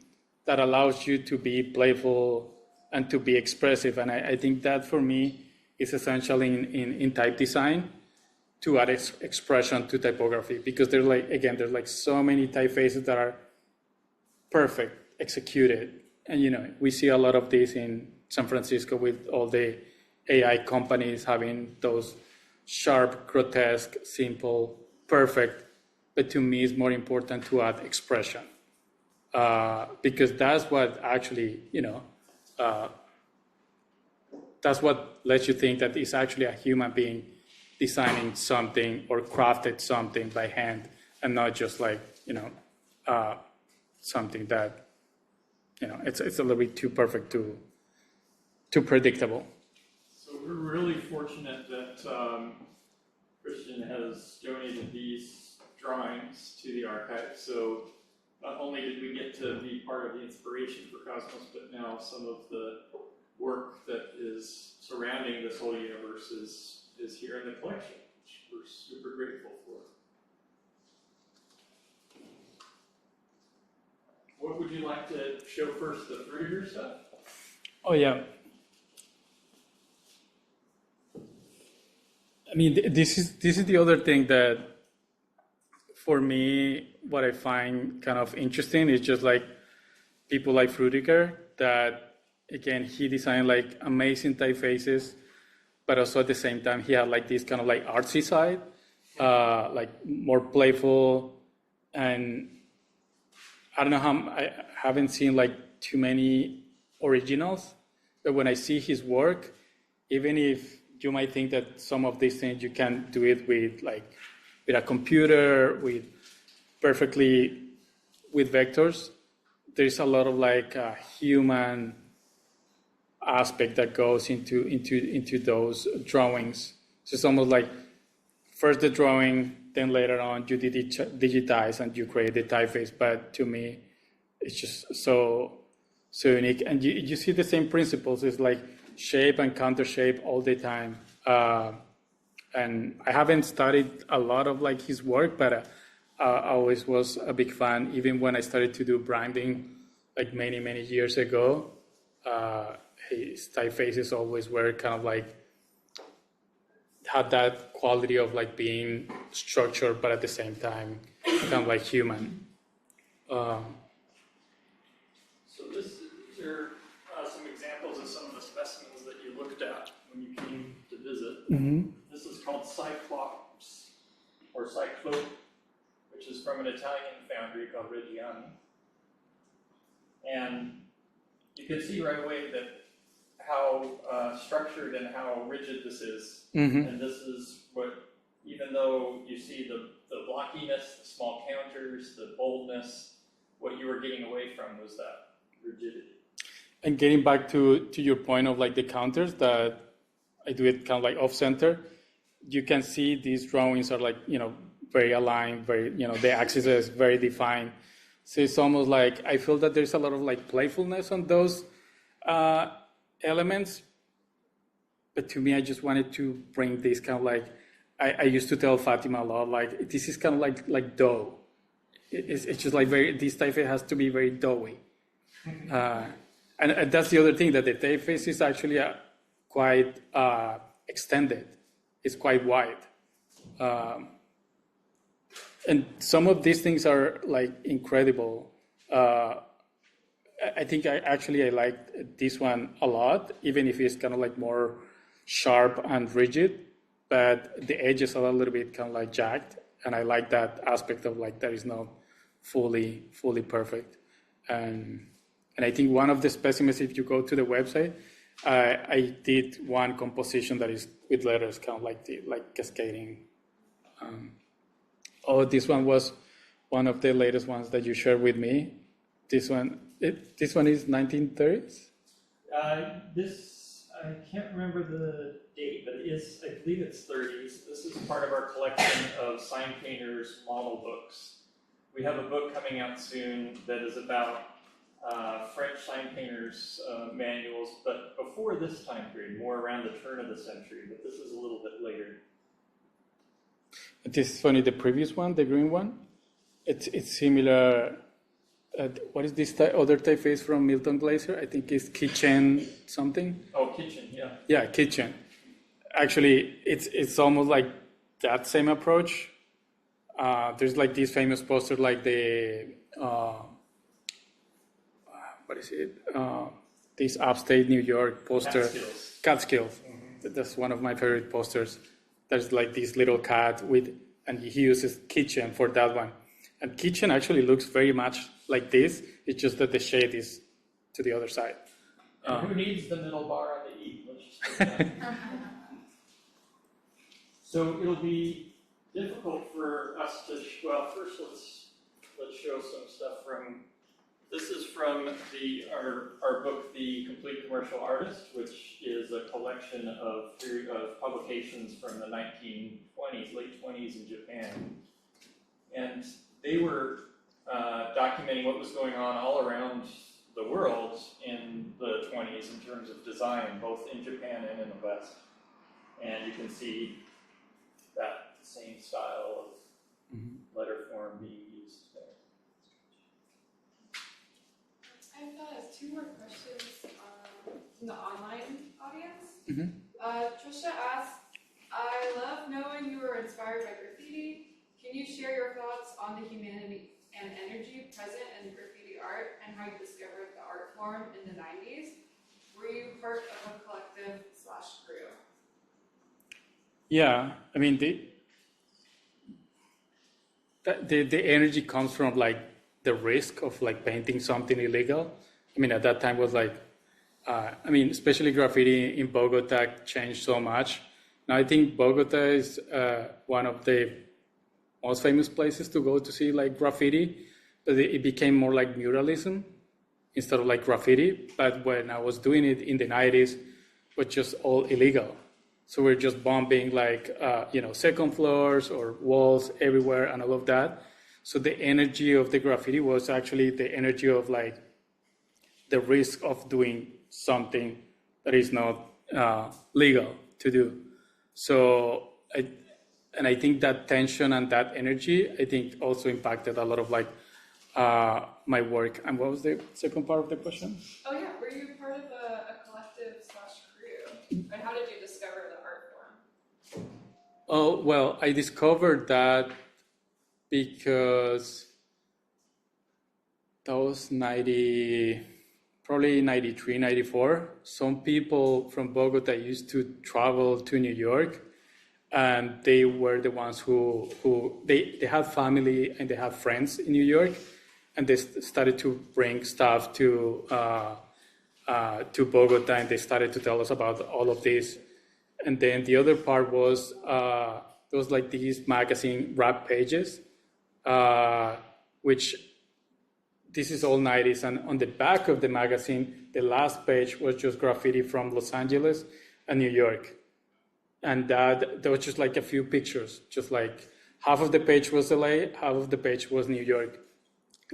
that allows you to be playful and to be expressive. And I think that for me is essential in type design, to add expression to typography, because there's like so many typefaces that are perfect executed. And we see a lot of this in San Francisco with all the AI companies having those sharp, grotesque, simple, perfect. But to me, it's more important to add expression, because that's what actually, that's what lets you think that it's actually a human being designing something or crafted something by hand, and not just like, something that, it's a little bit too perfect, too predictable. So we're really fortunate that Cristian has donated these drawings to the archive. So not only did we get to be part of the inspiration for Chosmos, but now some of the work that is surrounding this whole universe is here in the collection, which we're super grateful for. What would you like to show first the fruitier stuff? Oh yeah. I mean, this is the other thing that, for me, what I find kind of interesting is just like people like Fruitiger, that again, he designed like amazing typefaces, but also at the same time he had like this kind of like artsy side, like more playful. And I don't know how, I haven't seen like too many originals, but when I see his work, even if you might think that some of these things you can do it with a computer, with perfectly with vectors, there's a lot of like human aspect that goes into those drawings. So it's almost like first the drawing, then later on you digitize and you create the typeface. But to me, it's just so unique. And you see the same principles. It's like shape and counter shape all the time. And I haven't studied a lot of like his work, but I always was a big fan. Even when I started to do branding, like many years ago, his typefaces always were kind of like had that quality of like being structured, but at the same time, kind of like human. So these are some examples of some of the specimens that you looked at when you came to visit. Mm-hmm. This is called Cyclops, or Cyclope, which is from an Italian foundry called Reggiani. And you can see right away that how structured and how rigid this is. Mm-hmm. And this is what, even though you see the blockiness, the small counters, the boldness, what you were getting away from was that rigidity. And getting back to your point of like the counters, that I do it kind of like off center, you can see these drawings are like, very aligned, very, the axis is very defined. So it's almost like, I feel that there's a lot of like playfulness on those elements. But to me, I just wanted to bring this kind of like, I used to tell Fatima a lot, like, this is kind of like dough. It's just like this typeface has to be very doughy. And that's the other thing, that the typeface is actually quite extended. It's quite wide. And some of these things are like incredible. I think I like this one a lot, even if it's kind of like more sharp and rigid, but the edges are a little bit kind of like jagged. And I like that aspect of like that is not fully perfect. And I think one of the specimens, if you go to the website, I did one composition that is with letters, kind of like cascading. This one was one of the latest ones that you shared with me. This one is 1930s? I can't remember the date, but I believe it's 30s. This is part of our collection of sign painters' model books. We have a book coming out soon that is about French sign painters' manuals, but before this time period, more around the turn of the century, but this is a little bit later. This is funny, the previous one, the green one, it's similar. What is this other typeface from Milton Glaser? I think it's Kitchen something. Oh, Kitchen, yeah. Yeah, Kitchen. Actually, it's almost like that same approach. There's like this famous poster, like the what is it? This upstate New York poster. Catskills. Mm-hmm. That's one of my favorite posters. There's like this little cat and he uses Kitchen for that one. And Kitchen actually looks very much like this. It's just that the shade is to the other side. And who needs the middle bar on the E? Let's just put that. So it'll be difficult for us to. First let's show some stuff from. This is from our book, The Complete Commercial Artist, which is a collection of publications from the 1920s, late 20s in Japan. And they were documenting what was going on all around the world in the 20s in terms of design, both in Japan and in the West. And you can see that same style of letterform being used there. Trisha asks, I love knowing you were inspired by graffiti. Can you share your thoughts on the humanity and energy present in graffiti art and how you discovered the art form in the 90s? Were you part of a collective / crew? Yeah, I mean, the energy comes from like the risk of like painting something illegal. I mean, at that time was like, I mean, especially graffiti in Bogota changed so much. Now I think Bogota is one of the most famous places to go to see like graffiti, but it became more like muralism instead of like graffiti. But when I was doing it in the 90s, it was just all illegal. So we're just bombing like, second floors or walls everywhere and all of that. So the energy of the graffiti was actually the energy of like the risk of doing something that is not legal to do. So I think that tension and that energy, I think also impacted a lot of like my work. And what was the second part of the question? Oh yeah, were you part of a collective / crew? And how did you discover the art form? Oh, well, I discovered that because that was probably 93, 94. Some people from Bogota used to travel to New York, and they were the ones who they had family and they had friends in New York, and they started to bring stuff to Bogota, and they started to tell us about all of this. And then the other part was there was like these magazine rap pages, which this is all 90s, and on the back of the magazine, the last page was just graffiti from Los Angeles and New York. And that there was just like a few pictures, just like half of the page was LA, half of the page was New York,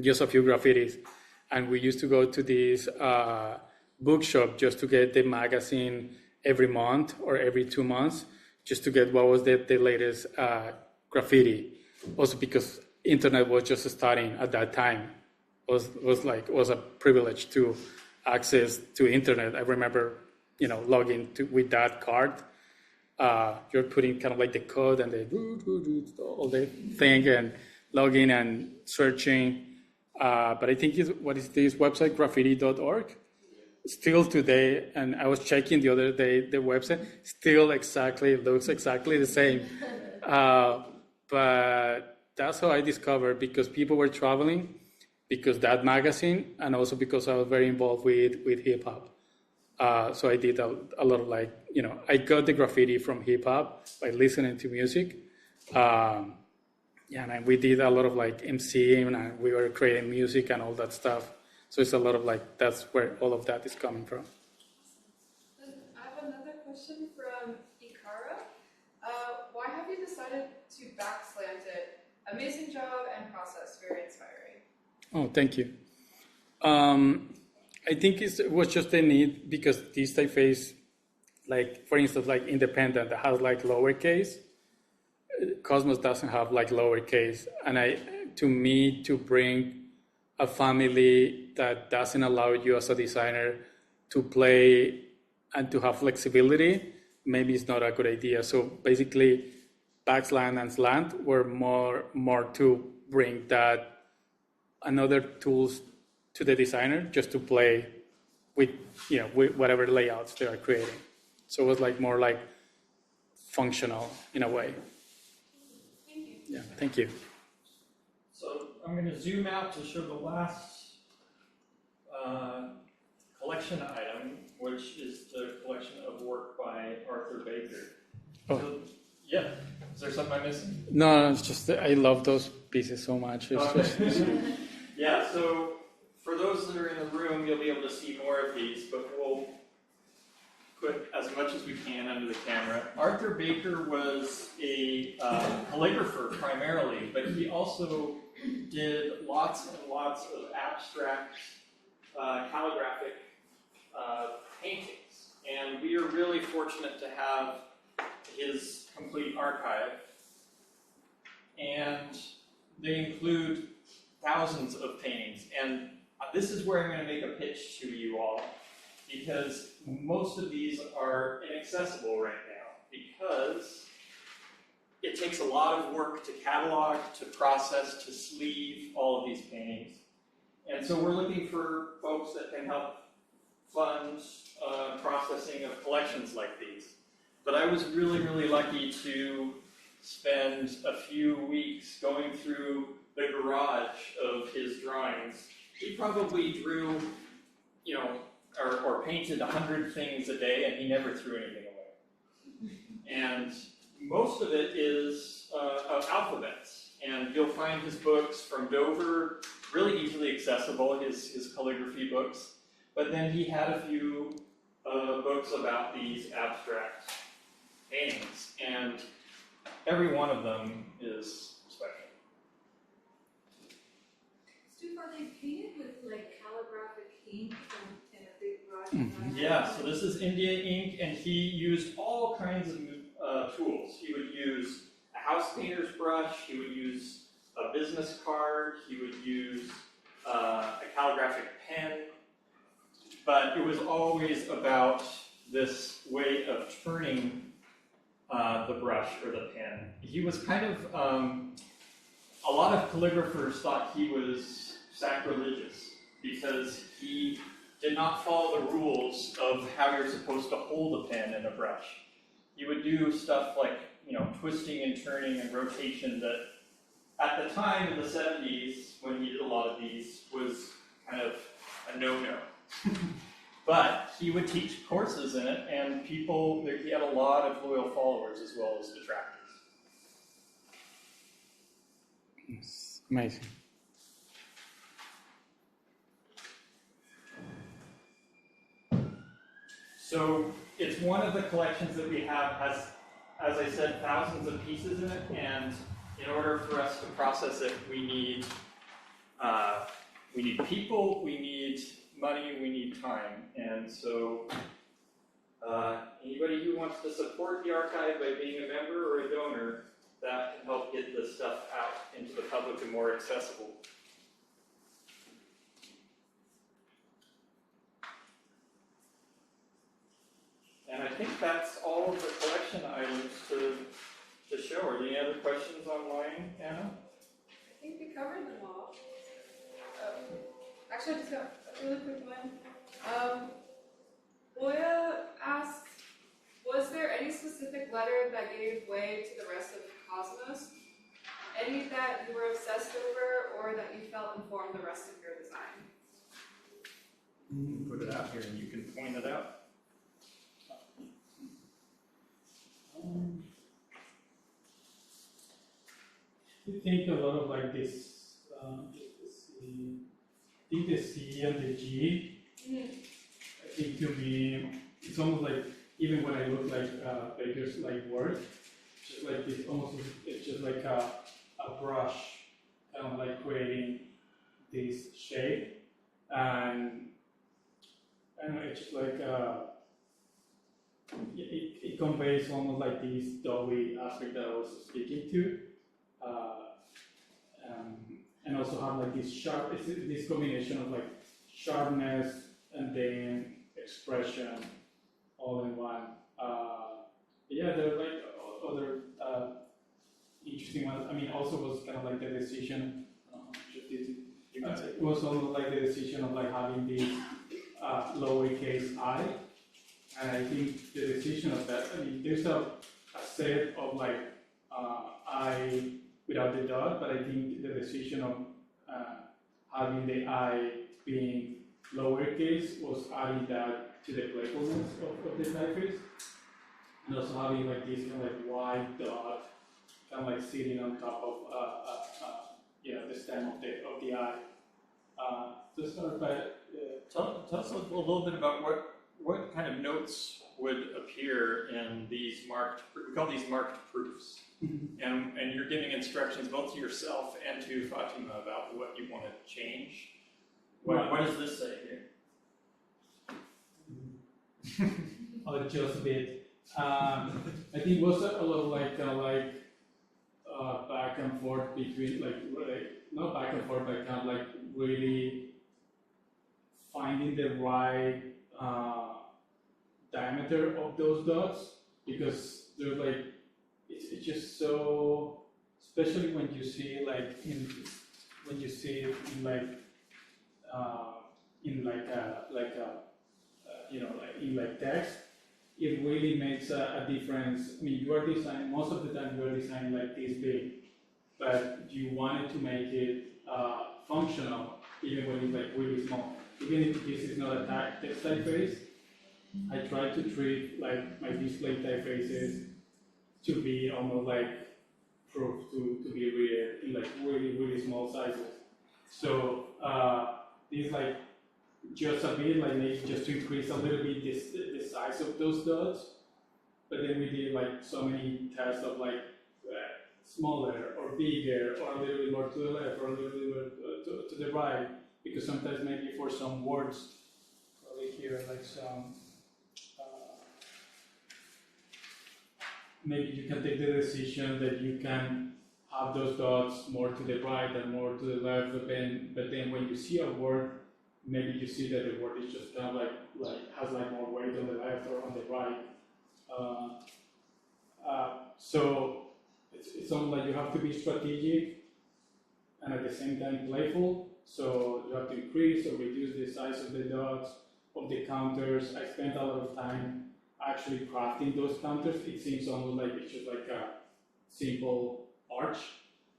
just a few graffitis. And we used to go to this bookshop just to get the magazine every month or every 2 months, just to get what was the latest graffiti. Also because internet was just starting at that time. It was a privilege to access to internet. I remember, logging with that card. You're putting kind of like the code and all the thing and logging and searching. But I think what is this website, graffiti.org? Still today, and I was checking the other day, the website still looks exactly the same. But that's how I discovered, because people were traveling, because that magazine, and also because I was very involved with hip hop. So I did a lot of I got the graffiti from hip hop by listening to music. And we did a lot of MCing, and we were creating music and all that stuff. So it's a lot of that's where all of that is coming from. And I have another question from Ikara. Why have you decided to backslant it? Amazing job and process, very inspiring. Oh, thank you. I think it was just a need, because this typeface, for instance, independent, that has lowercase. Chosmos doesn't have lowercase, and to bring a family that doesn't allow you as a designer to play and to have flexibility, maybe it's not a good idea. So basically, backslant and slant were more to bring that another tools to the designer, just to play with with whatever layouts they are creating. So it was more functional in a way. Thank you. Yeah, thank you. So I'm going to zoom out to show the last collection item, which is the collection of work by Arthur Baker. Oh. So, yeah. Is there something I'm missing? No, it's just I love those pieces so much. Yeah, so for those that are in the room, you'll be able to see more of these, but we'll put as much as we can under the camera. Arthur Baker was a calligrapher primarily, but he also did lots and lots of abstract calligraphic paintings. And we are really fortunate to have his complete archive. And they include thousands of paintings. And this is where I'm going to make a pitch to you all, because most of these are inaccessible right now. because it takes a lot of work to catalog, to process, to sleeve all of these paintings. And so we're looking for folks that can help fund processing of collections like these. But I was really, really lucky to spend a few weeks going through the garage of his drawings. He probably drew, you know, or painted 100 things a day, and he never threw anything away. And most of it is of alphabets. And you'll find his books from Dover, really easily accessible, his calligraphy books. But then he had a few books about these abstract paintings, and every one of them is special. Stu, are they painted with like calligraphic ink and a big brush? Yeah, so this is India ink, and he used all kinds of tools. He would use a house painter's brush, he would use a business card, he would use a calligraphic pen, but it was always about this way of turning the brush or the pen. He was kind of, a lot of calligraphers thought he was sacrilegious because he did not follow the rules of how you're supposed to hold a pen and a brush. He would do stuff like, you know, twisting and turning and rotation that at the time in the 70s, when he did a lot of these, was kind of a no-no. But he would teach courses in it, and people, he had a lot of loyal followers as well as detractors. It's amazing. So it's one of the collections that we have, has, as I said, thousands of pieces in it, and in order for us to process it, we need people, we need money, we need time. And so anybody who wants to support the archive by being a member or a donor, that can help get this stuff out into the public and more accessible. And I think that's all of the collection items to show. Are there any other questions online, Anna? I think we covered them all. Actually, I just got a really quick one. Boya asked, was there any specific letter that gave way to the rest of Chosmos? Any that you were obsessed over or that you felt informed the rest of your design? Put it out here and you can point it out. I think a lot of like this, I think the C and the G, I think to me, it's almost like, even when I look like Baker's like work, just like this, almost, it's just like a brush, kind of like creating this shape, and I don't know, it's just like, it conveys almost like this doughy aspect that I was speaking to, and also have like this sharp, it's this combination of like sharpness and then expression all in one. Yeah, there are like other interesting ones. I mean, also was kind of like the decision, it was almost like the decision of like having this lowercase I. And I think the decision of that, I mean, there's a set of like I without the dot, but I think the decision of having the I being lowercase was adding that to the playfulness of the typeface. And also having like this kind of like wide dot, kind of like sitting on top of the stem of the I. To start by, Tell us a little bit about what kind of notes would appear in these marked, we call these marked proofs. And you're giving instructions both to yourself and to Fatima about what you want to change. What does this say here? or just a bit. I think it was a lot of like back and forth between not back and forth, but kind of like really finding the right diameter of those dots, because There's like, it's just so, especially when you see like when you see it in like in like text, it really makes a difference. I mean, you are designing, most of the time you are designing like this big, but you wanted to make it functional, even when it's like really small. Even if this is not a text typeface, I try to treat like my display typefaces to be almost like proof to be read in like really, really small sizes. So this like just a bit, like maybe just to increase a little bit the size of those dots, but then we did like so many tests of like smaller or bigger or a little bit more to the left or a little bit more to the right, because sometimes maybe for some words, probably here like some, maybe you can take the decision that you can have those dots more to the right and more to the left, but then when you see a word, maybe you see that the word is just kind of like has like more weight on the left or on the right. So it's almost like you have to be strategic and at the same time playful. So you have to increase or reduce the size of the dots, of the counters. I spent a lot of time actually crafting those counters. It seems almost like it's just like a simple arch,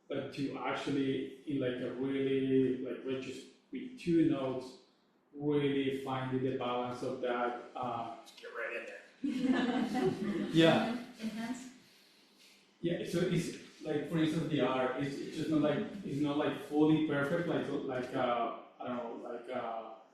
but to actually in like a really like just with 2 nodes, really finding the balance of that. Get right in there. Yeah. Enhance. Yeah. So it's like, for instance, the R. It's just not like, it's not like fully perfect. Like I don't know, like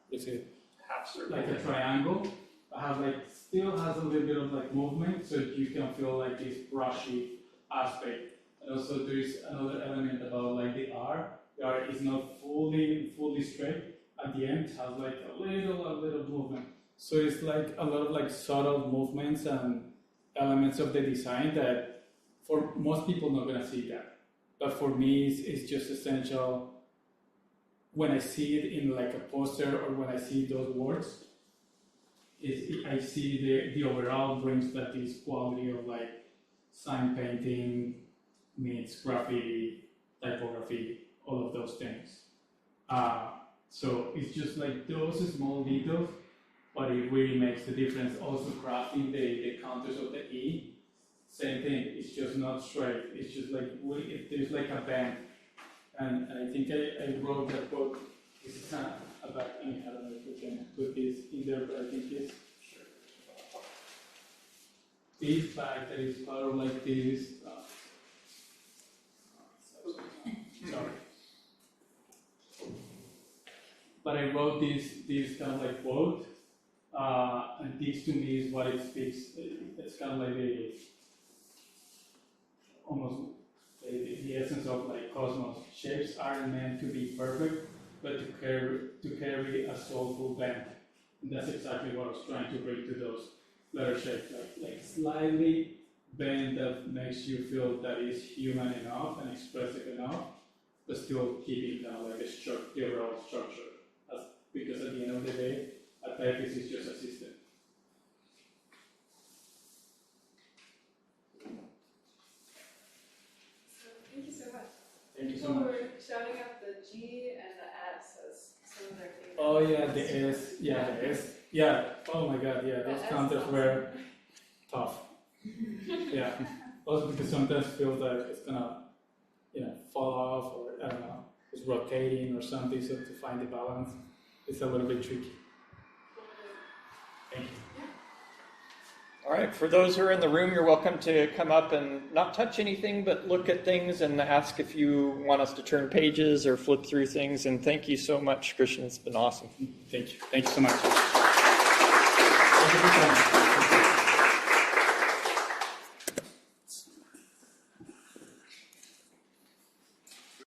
let's say Half circle. like a triangle. It has like still has a little bit of like movement, so you can feel like this brushy aspect. And also there is another element about like the R. The R is not fully straight. At the end, it has like a little movement. So it's like a lot of like subtle movements and elements of the design that for most people not gonna see that. But for me, it's just essential when I see it in like a poster or when I see those words. I see the overall brings that this quality of like sign painting meets graffiti, typography, all of those things. So it's just like those small details, but it really makes the difference. Also crafting the counters of the E, same thing, it's just not straight, it's just like, if there's like a bend. And I think I wrote that quote, this is about, I mean, I don't know if we can put this in there, but I think it's, this fact that is part of like this, sorry. But I wrote this kind of like quote, and this to me is what it speaks. It's kind of like almost the essence of like Chosmos. Shapes aren't meant to be perfect, but to carry a soulful bend. And that's exactly what I was trying to bring to those letter shapes, like slightly bend that makes you feel that is human enough and expressive enough, but still keeping kind of like the overall structure. Because at the end of the day, a typeface is just a system. So thank you so much. Thank you so People much. were shouting out the G and the S as some of their favorite. Oh yeah, the S. Yeah, the S. Yeah. Oh my God. Yeah, those counters were tough. Yeah. Also because sometimes it feels like it's gonna, fall off, or I don't know, it's rotating or something. So to find the balance, it's a little bit tricky. Thank you. All right, for those who are in the room, you're welcome to come up and not touch anything, but look at things and ask if you want us to turn pages or flip through things. And thank you so much, Cristian. It's been awesome. Thank you. Thank you so much. Thank you for coming.